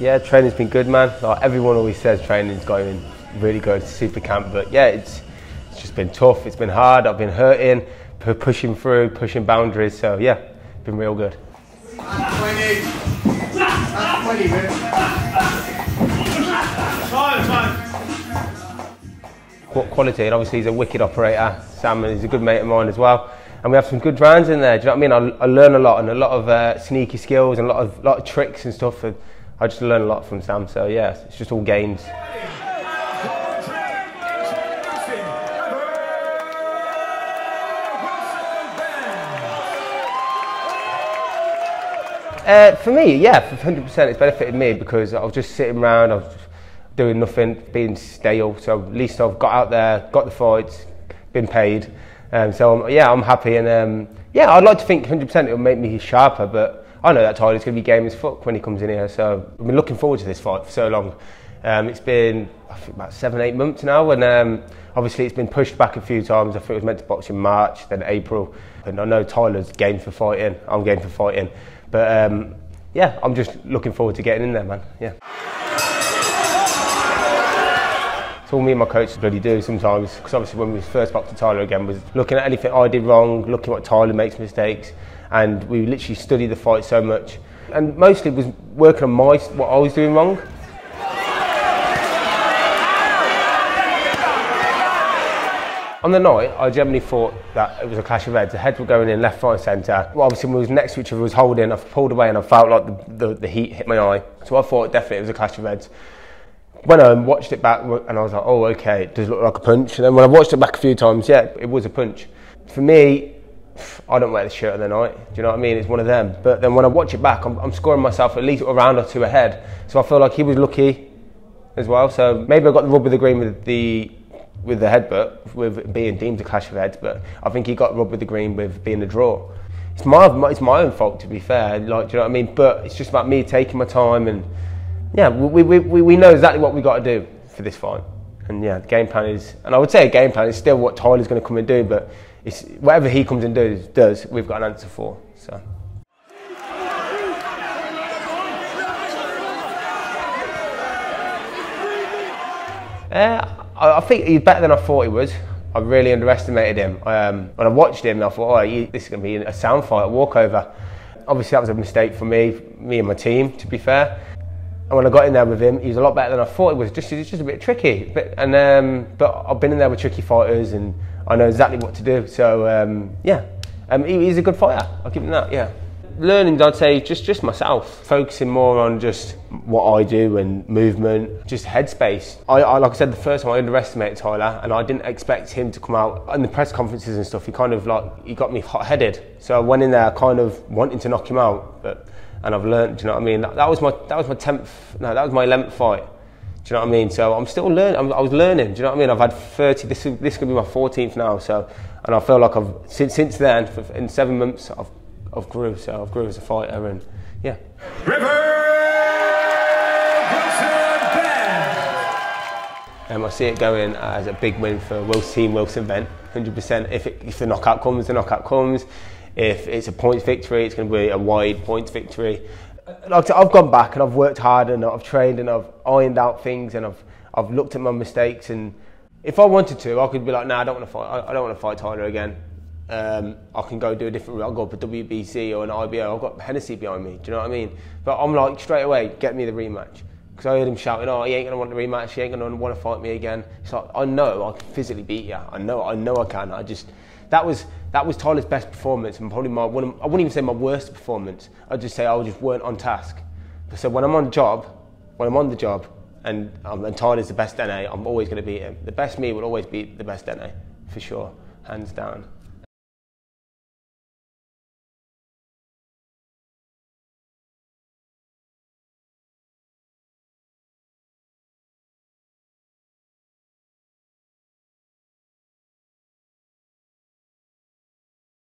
Yeah, training's been good, man. Like everyone always says training's going really good, super camp, but yeah, it's just been tough, it's been hard, I've been hurting, pushing through, pushing boundaries, so yeah, it's been real good. That's 20 man. Quality, and obviously he's a wicked operator, Sam, and he's a good mate of mine as well. And we have some good rounds in there, do you know what I mean? I learn a lot, and a lot of sneaky skills and a lot of tricks and stuff. And I just learn a lot from Sam, so yeah, it's just all gains. For me, yeah, 100% it's benefited me because I was just sitting around, I was doing nothing, being stale, so at least I've got out there, got the fights, been paid. So yeah, I'm happy, and yeah, I'd like to think 100% it'll make me sharper, but I know that Tyler's going to be game as fuck when he comes in here, so I've been looking forward to this fight for so long. It's been, I think, about 7-8 months now, and obviously it's been pushed back a few times. I think it was meant to box in March, then April, and I know Tyler's game for fighting, I'm game for fighting, but yeah, I'm just looking forward to getting in there, man, yeah. It's all me and my coach bloody do sometimes, because obviously when we first boxed to Tyler again was looking at anything I did wrong, looking at what Tyler makes mistakes, and we literally studied the fight so much, and mostly was working on what I was doing wrong. On the night, I generally thought that it was a clash of heads. The heads were going in left, right and centre. Well, obviously when we was next to each other, I was holding, I pulled away and I felt like the heat hit my eye. So I thought definitely it was a clash of heads. When I watched it back and I was like, oh okay, it does look like a punch. And then when I watched it back a few times, yeah, it was a punch. For me, I don't wear the shirt on the night, do you know what I mean? It's one of them. But then when I watch it back, I'm scoring myself at least a round or two ahead. So I feel like he was lucky as well. So maybe I got the rub of the green with the headbutt, with being deemed a clash of heads, but I think he got rubbed with the green with being a draw. It's my own fault, to be fair, like, do you know what I mean? But it's just about me taking my time, and yeah, we know exactly what we got to do for this fight. And yeah, the game plan is, and I would say a game plan is still what Tyler's going to come and do, but it's whatever he comes and does, we've got an answer for. So. I think he's better than I thought he was. I really underestimated him. When I watched him, I thought, oh, this is going to be a sound fight, a walkover. Obviously, that was a mistake for me and my team, to be fair. And when I got in there with him, he was a lot better than I thought he was. He's just a bit tricky. But I've been in there with tricky fighters, and I know exactly what to do. So yeah, he's a good fighter. I'll give him that. Yeah. Learning, I'd say, just myself, focusing more on just what I do and movement, just headspace. I like I said, the first time I underestimated Tyler, and I didn't expect him to come out in the press conferences and stuff. He got me hot-headed. So I went in there kind of wanting to knock him out, and I've learned. Do you know what I mean? That was my 11th fight. Do you know what I mean? So I'm still learning. I was learning. Do you know what I mean? I've had 30. This could be my 14th now. So, and I feel like I've since then, in 7 months, I've grew as a fighter, and yeah. I see it going as a big win for Wilson Vent, 100%. If the knockout comes, the knockout comes. If it's a points victory, it's going to be a wide points victory. Like I said, I've gone back and I've worked hard and I've trained and I've ironed out things and I've looked at my mistakes, and if I wanted to, I could be like, nah, I don't want to fight. I don't want to fight Tyler again. I can go do a different route. I'll go for WBC or an IBO. I've got Hennessy behind me. Do you know what I mean? But I'm like, straight away, get me the rematch. Because I heard him shouting, oh, he ain't going to want the rematch. He ain't going to want to fight me again. It's like, I know I can physically beat you. I know I can. That was Tyler's best performance, and probably I wouldn't even say my worst performance. I'd just say I just weren't on task. So when I'm on the job, and Tyler's the best NA, I'm always going to beat him. The best me will always beat the best NA, for sure, hands down.